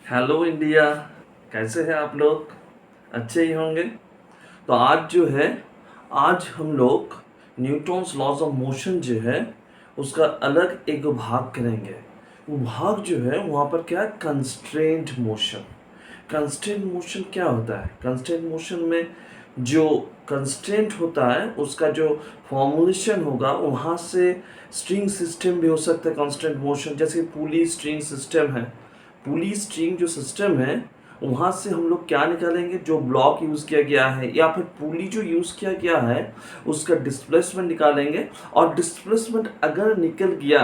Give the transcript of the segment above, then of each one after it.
Hello India. कैसे हैं आप लोग? अच्छे ही होंगे। तो आज जो है, आज हम लोग न्यूटन्स लॉज ऑफ मोशन जो है उसका अलग एक भाग करेंगे। वो भाग जो है वहाँ पर क्या है, कंस्ट्रेंट मोशन। कंस्ट्रेंट मोशन क्या होता है? कंस्ट्रेंट मोशन में जो कंस्ट्रेंट होता है उसका जो फॉर्मुलेशन होगा वहाँ से स्ट्रिंग सिस्टम भी हो सकता है। कंस्ट्रेंट मोशन जैसे पुली स्ट्रिंग सिस्टम है, पुली स्ट्रिंग जो सिस्टम है वहाँ से हम लोग क्या निकालेंगे, जो ब्लॉक यूज़ किया गया है या फिर पुली जो यूज़ किया गया है उसका डिस्प्लेसमेंट निकालेंगे। और डिस्प्लेसमेंट अगर निकल गया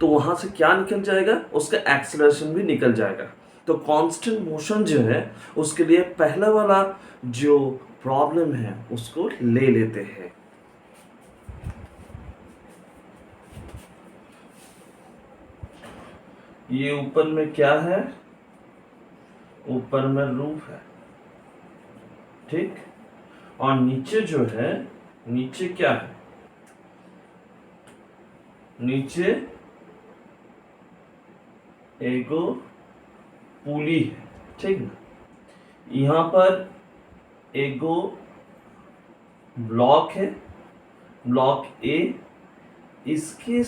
तो वहाँ से क्या निकल जाएगा, उसका एक्सेलरेशन भी निकल जाएगा। तो कांस्टेंट मोशन जो है उसके लिए पहला वाला जो प्रॉब्लम है उसको ले लेते हैं। ये ऊपर में क्या है, ऊपर में रूफ है, ठीक। और नीचे जो है, नीचे क्या है, नीचे एगो पुली है, ठीक ना। यहाँ पर एगो ब्लॉक है, ब्लॉक ए, इसके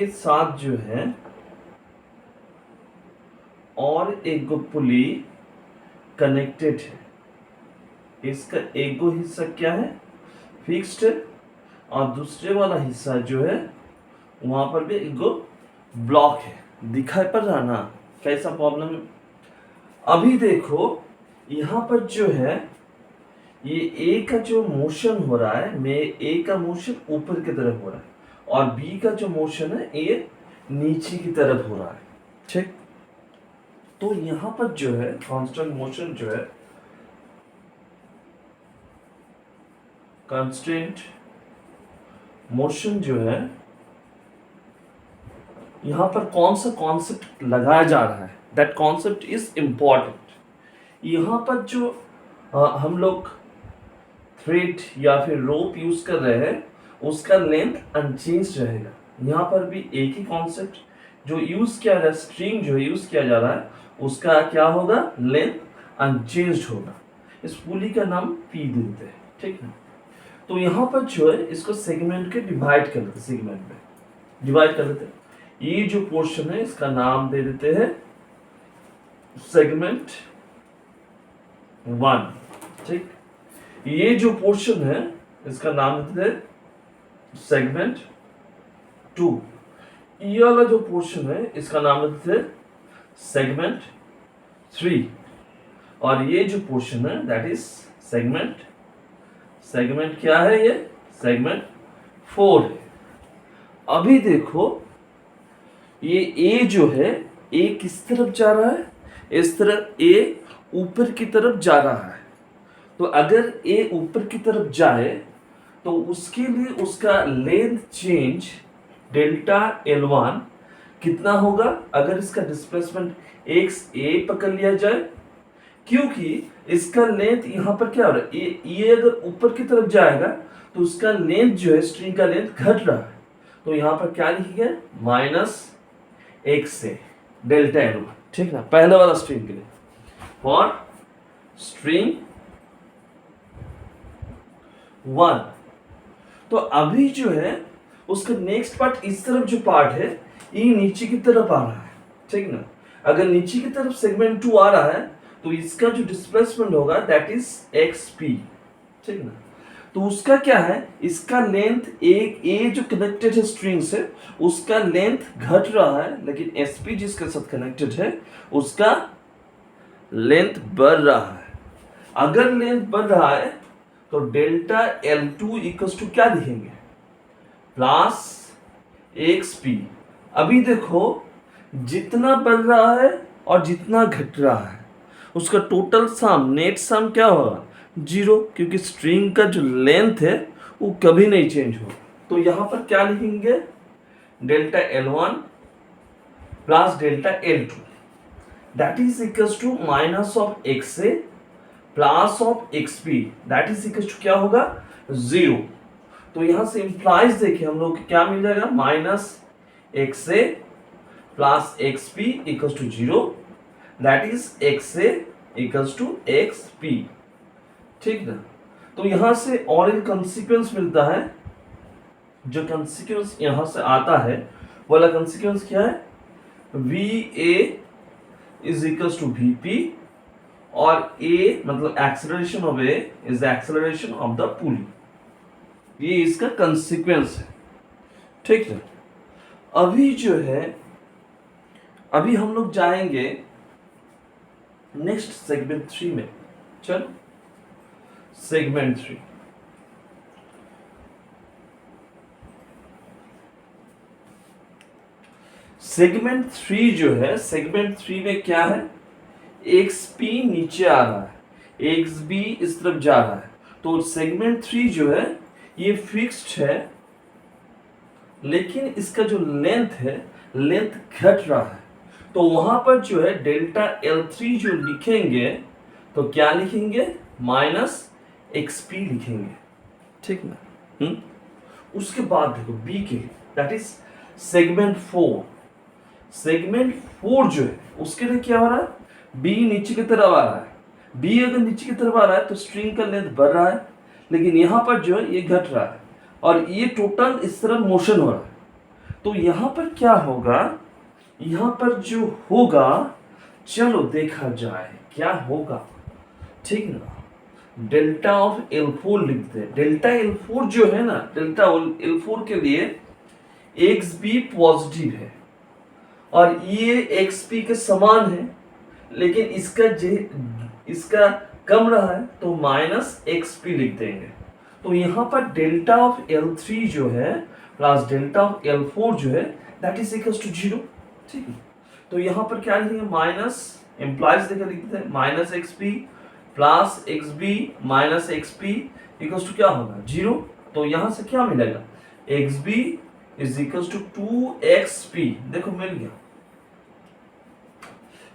साथ जो है और एगो पुली कनेक्टेड है। इसका एगो हिस्सा क्या है, फिक्स्ड है, और दूसरे वाला हिस्सा जो है वहां पर भी एगो ब्लॉक है। दिखाई पड़ रहा ना कैसा प्रॉब्लम है? अभी देखो यहाँ पर जो है ये ए का जो मोशन हो रहा है, में ए का मोशन ऊपर की तरफ हो रहा है और बी का जो मोशन है ये नीचे की तरफ हो रहा है, ठीक। तो यहाँ पर जो है कांस्टेंट मोशन जो है, कांस्टेंट मोशन जो है, यहाँ पर कौन सा कॉन्सेप्ट लगाया जा रहा है, दैट कॉन्सेप्ट इज इंपॉर्टेंट। यहाँ पर जो हम लोग थ्रेड या फिर रोप यूज कर रहे हैं उसका लेंथ अनचेंज रहेगा। यहाँ पर भी एक ही कॉन्सेप्ट जो यूज किया जा रहा है, स्ट्रिंग जो यूज किया जा रहा है उसका क्या होगा, लेंथ अनचेंज होगा। इस पुली का नाम पी देते हैं, ठीक है। तो यहाँ पर जो है इसको सेगमेंट के डिवाइड कर लेते, सेगमेंट में डिवाइड कर लेते। ये जो पोर्शन है इसका नाम दे देते हैं सेगमेंट 1, ठीक। ये जो पोर्शन है इसका नाम देते हैं सेगमेंट 2। ये वाला जो पोर्शन है इसका नाम देते हैं सेगमेंट 3। और ये जो पोर्शन है दैट इज सेगमेंट क्या है, ये सेगमेंट 4 है। अभी देखो ये ए जो है, ए किस तरफ जा रहा है, इस तरफ ए ऊपर की तरफ जा रहा है। तो अगर ए ऊपर की तरफ जाए तो उसके लिए उसका लेंथ चेंज डेल्टा L1 कितना होगा, अगर इसका डिस्प्लेसमेंट एक्स ए पकड़ लिया जाए, क्योंकि इसका लेंथ यहाँ पर क्या हो रहा है, ये अगर ऊपर की तरफ जाएगा तो उसका लेंथ जो है, स्ट्रिंग का लेंथ घट रहा है। तो यहाँ पर क्या लिखेंगे, माइनस एक्स से डेल्टा L1, ठीक ना, पहले वाला स्ट्रिंग के लिए फॉर स्ट्रिंग 1। तो अभी जो है उसका नेक्स्ट पार्ट, इस तरफ जो पार्ट है ये नीचे की तरफ आ रहा है, ठीक ना। अगर नीचे की तरफ सेगमेंट 2 आ रहा है तो इसका जो डिस्प्लेसमेंट होगा दैट इज एक्स पी, ठीक ना। तो उसका क्या है, इसका लेंथ एक ए जो कनेक्टेड है स्ट्रिंग से उसका लेंथ घट रहा है, लेकिन एस पी जिसके साथ कनेक्टेड है उसका लेंथ बढ़ रहा है। अगर लेंथ बढ़ रहा है तो डेल्टा L2 इक्वल्स टू क्या लिखेंगे, प्लस एक्स पी। अभी देखो जितना बढ़ रहा है और जितना घट रहा है उसका टोटल सम, नेट सम क्या होगा, 0, क्योंकि स्ट्रिंग का जो लेंथ है वो कभी नहीं चेंज होगा। तो यहां पर क्या लिखेंगे, delta L1 plus delta L2 that is equals to minus of X A plus of X P that is equal to क्या होगा, 0। तो यहां से इंप्लाइज देखिए हम लोग क्या मिल जाएगा, minus X A plus X P equals to 0, that is X A equals to X P. ठीक ना। तो यहां से और एक कंसिक्वेंस मिलता है, जो कंसिक्वेंस यहां से आता है वाला कंसिक्वेंस क्या है, V A is equals to V P, और ए मतलब acceleration of A is the acceleration of the pulley. ये इसका कंसिक्वेंस है। ठीक है। अभी जो है, अभी हम लोग जाएंगे नेक्स्ट सेगमेंट 3 में। चलो सेगमेंट 3, सेगमेंट 3 जो है, सेगमेंट 3 में क्या है, एक्स पी नीचे आ रहा है, एक्स बी इस तरफ जा रहा है। तो सेगमेंट 3 जो है ये फिक्स्ड है, लेकिन इसका जो लेंथ है, लेंथ घट रहा है। तो वहां पर जो है डेल्टा L3 जो लिखेंगे, तो क्या लिखेंगे, माइनस एक्स पी लिखेंगे। ठीक ना। उसके बाद देखो बी के लिए, दैट इज सेगमेंट 4। सेगमेंट 4 जो है उसके लिए क्या हो रहा है, बी नीचे की तरफ आ रहा है। बी अगर नीचे की तरफ आ रहा है तो स्ट्रिंग का लेंथ बढ़ रहा है, लेकिन यहां पर जो है ये घट रहा है, और ये टोटल इस तरफ मोशन हो रहा है। तो यहां पर क्या होगा, यहां पर जो होगा, चलो देखा जाए क्या होगा। ठीक ना। डेल्टा ऑफ L4 लिखते हैं। डेल्टा L4 जो है ना, डेल्टा L4 के लिए एक्स बी पॉजिटिव है और ये एक्स पी के समान है, लेकिन इसका कम रहा है तो माइनस एक्स पी लिख देंगे। तो यहां पर डेल्टा ऑफ L3 जो है प्लस डेल्टा ऑफ L4 जो है, दैट इज इक्वल्स टू 0। ठीक है। तो यहां पर क्या लिखेंगे, माइनस इंप्लाइज देखकर लिखते हैं, minus X P plus X B minus X P equals to क्या होगा, 0। तो यहां से क्या मिलेगा, X B is equals to 2xp। देखो मिल गया,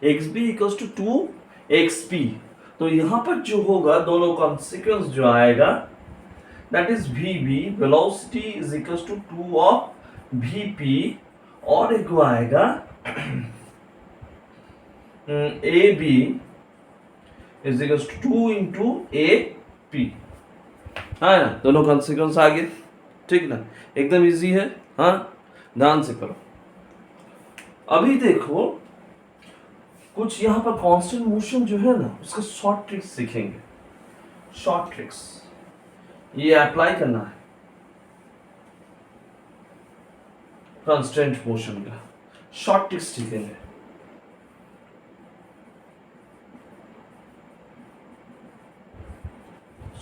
xb इक्वल्स टू 2xp। तो यहां पर जो होगा, दोनों कॉन्सिक्वेंस जो आएगा, that is vb velocity is equals to 2 of vp, और एक आएगा ab is equals to 2 into ap। हाँ ना, दोनों कॉन्सिक्वेंस आ गए। ठीक ना, एकदम इजी है। हाँ, ध्यान से करो। अभी देखो कुछ यहाँ पर कांस्टेंट मोशन जो है ना, उसका शॉर्ट ट्रिक्स सीखेंगे। शॉर्ट ट्रिक्स ये अप्लाई करना है कांस्टेंट मोशन का, शॉर्ट ट्रिक्स सीखेंगे।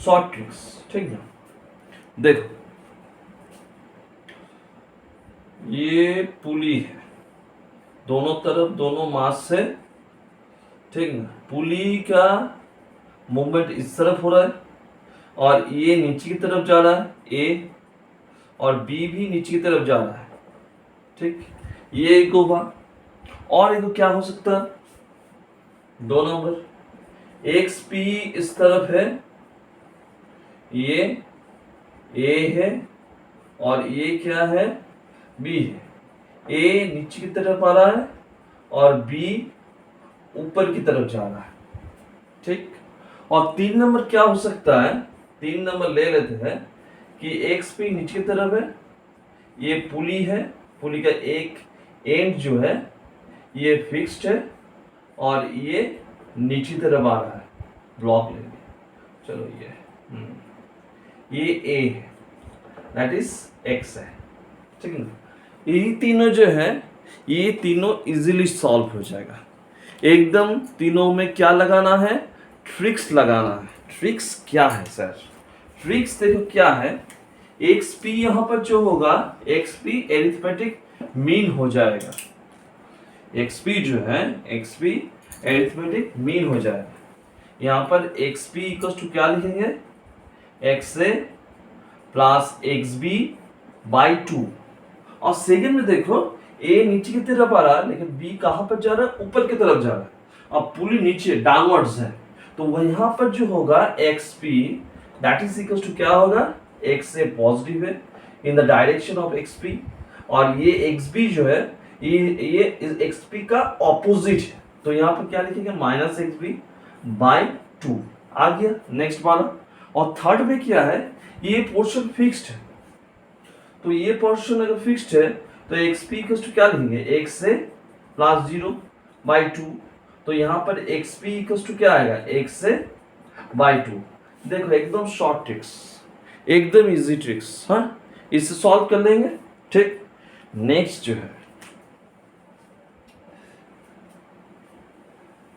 शॉर्ट ट्रिक्स, ठीक है। देखो ये पुली है, दोनों तरफ दोनों मास से, ठीक ना। पुली का मूवमेंट इस तरफ हो रहा है, और ये नीचे की तरफ जा रहा है, ए, और बी भी नीचे की तरफ जा रहा है। ठीक, ये एक होगा। और एक क्या हो सकता है, 2 नंबर, एक्स पी इस तरफ है, ये ए है, और ये क्या है, बी है। ए नीचे की तरफ आ रहा है और बी ऊपर की तरफ जा रहा है। ठीक। और 3 नंबर क्या हो सकता है, 3 नंबर ले लेते हैं कि एक्स पी नीचे की तरफ है, ये पुली है, पुली का एक एंड जो है ये फिक्स्ड है, और ये नीचे तरफ आ रहा है, ब्लॉक ले लिया। चलो ये ए है, दैट इज एक्स है। ठीक है ना। ये तीनों जो है, ये तीनों इजीली सॉल्व हो जाएगा। एकदम तीनों में क्या लगाना है, ट्रिक्स लगाना है। ट्रिक्स क्या है सर, ट्रिक्स देखो क्या है, एक्स पी यहाँ पर जो होगा, एक्स पी एरिथमेटिक मीन हो जाएगा। एक्स पी जो है, एक्स पी एरिथमेटिक मीन हो जाएगा। यहाँ पर एक्स पी इक्वल टू क्या लिखेंगे, X A plus X B by 2। और सेकंड में देखो, ए नीचे की तरफ आ रहा है, लेकिन बी कहां पर जा रहा है, ऊपर की तरफ जा रहा है, अब पुली नीचे डाउनवर्ड्स है। तो वहां पर जो होगा X P that is equal to क्या होगा, एक्स ए पॉजिटिव है in the direction of X P, और ये एक्स बी जो है ये एक्सपी का ऑपोजिट है, तो यहाँ पर क्या लिखेंगे minus X B by two. आ गया नेक्स्ट वाला। और थर्ड में क्या है, ये पोर्शन फिक्स्ड है, तो ये पोर्शन अगर फिक्स्ड है तो एक्स पी इक्वल टू क्या लिखेंगे, एक्स से प्लस जीरो बाई टू। तो यहाँ पर एक्स पी इक्वल टू क्या आएगा, एक्स से बाई टू। देखो एकदम शॉर्ट ट्रिक्स, एकदम इजी ट्रिक्स, हाँ इससे सॉल्व कर लेंगे। ठीक, नेक्स्ट जो है,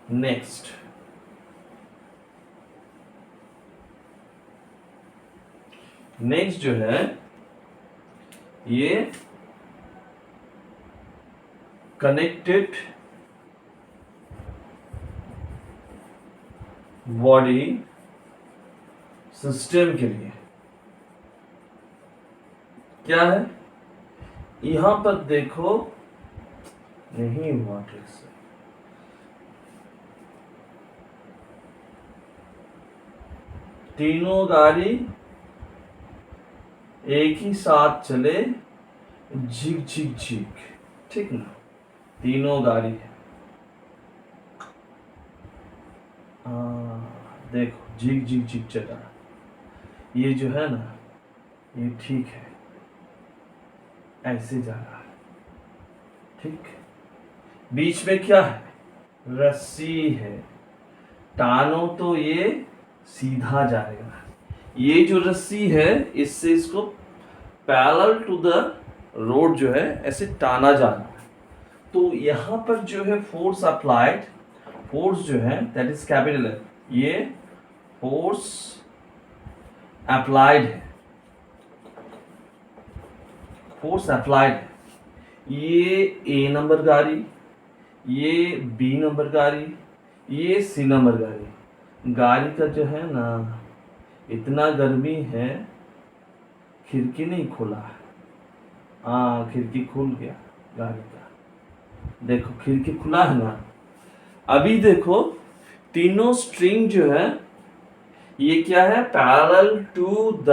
नेक्स्ट जो है ये कनेक्टेड बॉडी सिस्टम के लिए क्या है, यहां पर देखो नहीं हुआ ठीक से, तीनों गाड़ी एक ही साथ चले झिक झिक झिक, ठीक ना, तीनों गाड़ी है, देखो झिक झिक झिक चला, ये जो है ना ये ठीक है, ऐसे जा रहा है, ठीक। बीच में क्या है, रस्सी है, टानो तो ये सीधा जाएगा, ये जो रस्सी है इससे इसको पैरेलल टू द रोड जो है ऐसे टाना जा रहा है। तो यहाँ पर जो है फोर्स अप्लाइड, फोर्स जो है दैट इज कैपिटल है, ये फोर्स अप्लाइड है, फोर्स अप्लाइड है, ये ए नंबर गाड़ी, ये बी नंबर गाड़ी, ये सी नंबर गाड़ी, गाड़ी का जो है ना इतना गर्मी है, खिड़की नहीं खुला है, खिड़की खुल गया गाड़ी का, देखो खिड़की खुला है ना। अभी देखो तीनों स्ट्रिंग जो है ये क्या है, parallel to the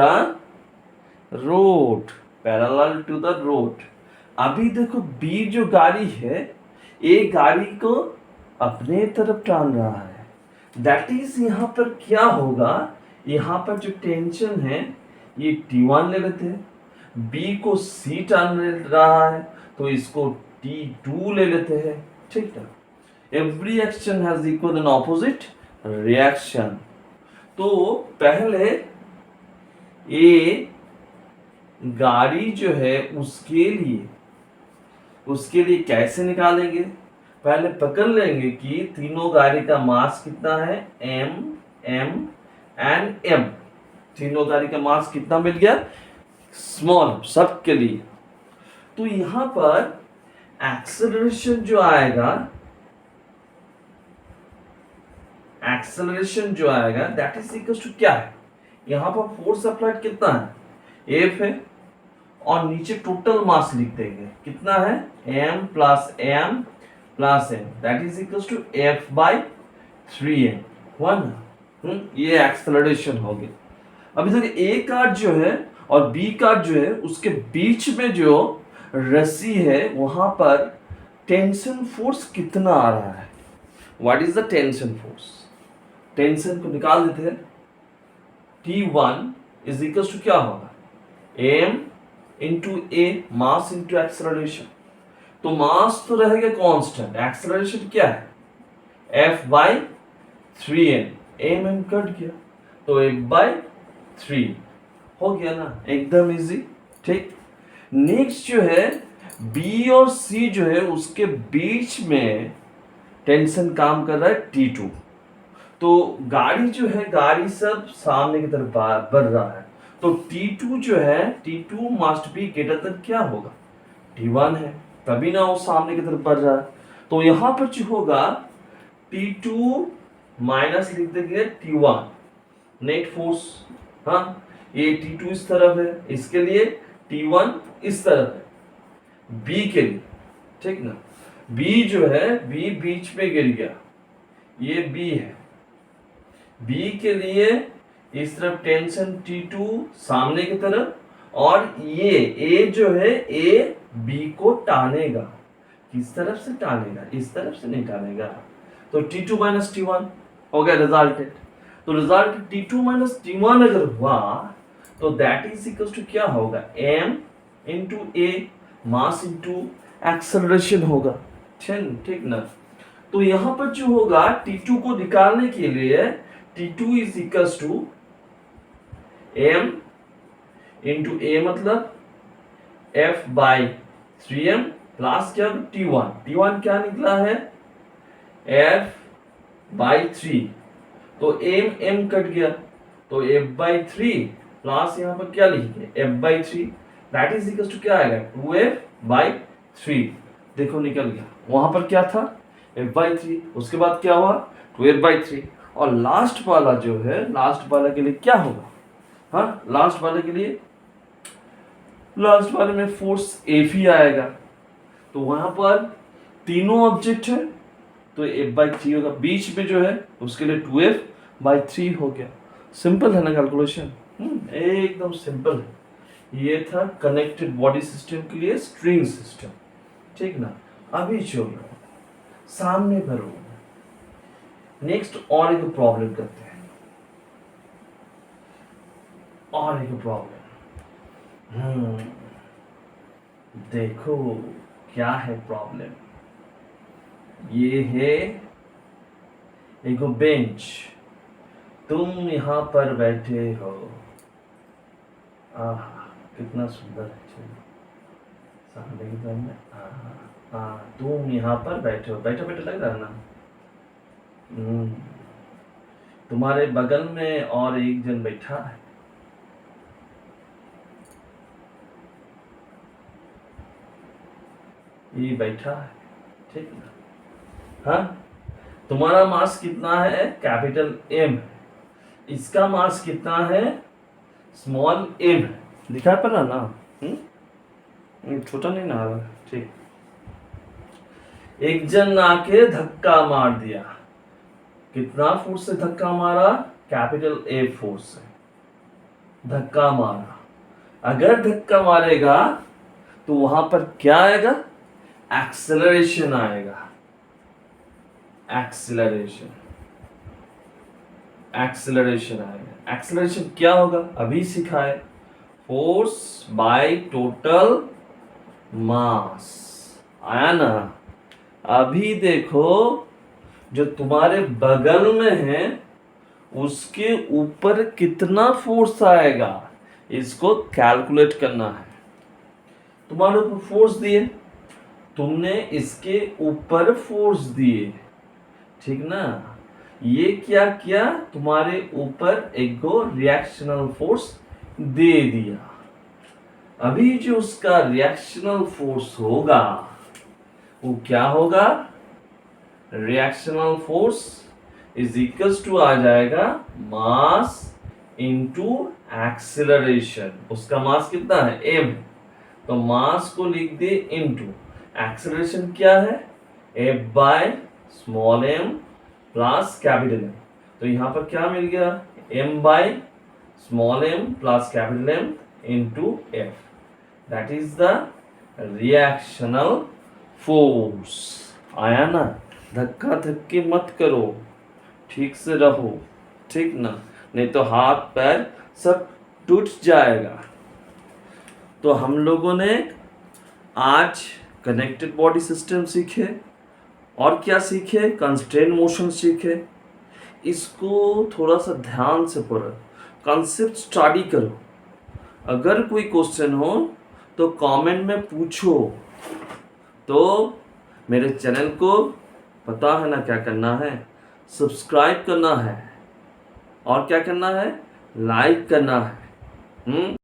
road, parallel to the road. अभी देखो बी जो गाड़ी है ये गाड़ी को अपने तरफ टान रहा है, दैट इज यहाँ पर क्या होगा, यहाँ पर जो टेंशन है ये T1 ले लेते हैं, B को C टान रहा है तो इसको T2 ले लेते हैं, ठीक है। Every action has equal and opposite reaction. तो पहले ये गाड़ी जो है उसके लिए कैसे निकालेंगे, पहले पकड़ लेंगे कि तीनों गाड़ी का मास कितना है, m m एंड m, तीनों गाड़ी का मास कितना मिल गया, स्मॉल सब के लिए। तो यहां पर एक्सेलरेशन जो आएगा दैट इज इक्वल टू क्या है, यहां पर फोर्स अप्लाइड कितना है, F है, और नीचे टोटल मास लिख देंगे कितना है, m plus m that is equal to F by 3m, हुआ ना। ये एक्सेलरेशन हो गया। अभी तक ए कार्ड जो है और बी कार्ड जो है उसके बीच में जो रस्सी है वहां पर टेंशन फोर्स कितना आ रहा है, what is the tension force, tension को निकाल देते हैं। T1 इज इक्वल टू क्या होगा, m इंटू ए, मास इंटू एक्सेलरेशन। तो मास तो रहेगा कांस्टेंट, एक्सेलरेशन क्या है, F by 3m, m cut गया तो F बाई 3 हो गया ना, एकदम इजी, ठीक। नेक्स्ट जो है B और C जो है उसके बीच में टेंशन काम कर रहा है T2। तो गाड़ी जो है, गाड़ी सब सामने की तरफ बढ़ रहा है, तो T2 जो है, T2 must be greater than क्या होगा, T1 है, तभी ना वो सामने की तरफ बढ़ रहा है। तो यहां पर जो होगा T2 माइनस लिख देंगे T1 नेट फोर्स, हाँ ये T2 इस तरफ है, इसके लिए T1 इस तरफ है, B के लिए, ठीक ना। B जो है, B बीच में गिर गया, ये B है, B के लिए इस तरफ टेंशन T2 सामने की तरफ, और ये A जो है A B को टानेगा, किस तरफ से टालेगा, इस तरफ से नहीं टालेगा। तो T2 माइनस T1 हो गया रिजल्टेड। तो रिजल्ट T2 माइनस T1 अगर हुआ तो दैट इज इक्वल टू क्या होगा, m into a mass into acceleration होगा। ठीक ना। तो यहां पर जो होगा T2 को निकालने के लिए T2 is equal to m into a मतलब f बाई 3m प्लस क्या T1। T1 क्या निकला है, f बाई 3। तो m कट गया तो f बाई 3 प्लस यहाँ पर क्या लिखेंगे f by 3 that is equal to क्या आएगा 2f बाई 3। देखो निकल गया, वहां पर क्या था f बाई 3, उसके बाद क्या हुआ 2f बाई 3। और लास्ट वाला जो है, लास्ट वाला के लिए क्या होगा, हाँ लास्ट वाले के लिए, लास्ट वाले में फोर्स F ही आएगा। तो वहां पर तीनों ऑब्जेक्ट है तो f बाई 3 होगा, बीच में जो है उसके लिए 2f बाई 3 हो गया। सिंपल है ना कैलकुलेशन, एकदम सिंपल है। ये था कनेक्टेड बॉडी सिस्टम के लिए स्ट्रिंग सिस्टम, ठीक ना। अभी चलो सामने भरो, नेक्स्ट और एक प्रॉब्लम करते हैं, और एक प्रॉब्लम। देखो क्या है प्रॉब्लम, ये है एक बेंच, तुम यहाँ पर बैठे हो, आह कितना सुंदर है, सामने की तरफ, तुम यहाँ पर बैठे हो, बैठे बैठे लग रहा है ना। तुम्हारे बगल में और एक जन बैठा है, ये बैठा है, ठीक ना। हाँ तुम्हारा मास कितना है, कैपिटल M, इसका मास कितना है, स्मॉल m, दिखाई पड़ रहा ना, छोटा नहीं ना, ठीक। एक जन आके धक्का मार दिया, कितना फोर्स से धक्का मारा, कैपिटल A फोर्स से धक्का मारा। अगर धक्का मारेगा तो वहां पर क्या आएगा, एक्सेलरेशन आएगा, एक्सेलरेशन आएगा। एक्सेलरेशन क्या होगा, अभी सिखाए, फोर्स बाय टोटल मास, आया ना। अभी देखो जो तुम्हारे बगल में है उसके ऊपर कितना फोर्स आएगा, इसको कैलकुलेट करना है। तुम्हारे ऊपर फोर्स दिए, तुमने इसके ऊपर फोर्स दिए, ठीक ना। ये क्या किया, तुम्हारे ऊपर एक रिएक्शनल फोर्स दे दिया। अभी जो उसका रिएक्शनल फोर्स होगा वो क्या होगा, reactional force is equals to आ जाएगा मास इनटू एक्सेलरेशन। उसका मास कितना है m, तो मास को लिख दे इनटू एक्सेलरेशन क्या है f by small m plus capital M। तो यहां पर क्या मिल गया, m by small m plus capital M into f, that is the reactional force. आया ना, धक्का धक्के मत करो, ठीक से रहो, ठीक ना, नहीं तो हाथ पैर सब टूट जाएगा। तो हम लोगों ने आज कनेक्टेड बॉडी सिस्टम सीखे, और क्या सीखे, कंस्ट्रेंट मोशन सीखे। इसको थोड़ा सा ध्यान से पढ़ो, कॉन्सेप्ट स्टडी करो। अगर कोई क्वेश्चन हो तो कमेंट में पूछो। तो मेरे चैनल को पता है ना क्या करना है, सब्सक्राइब करना है, और क्या करना है, लाइक करना है।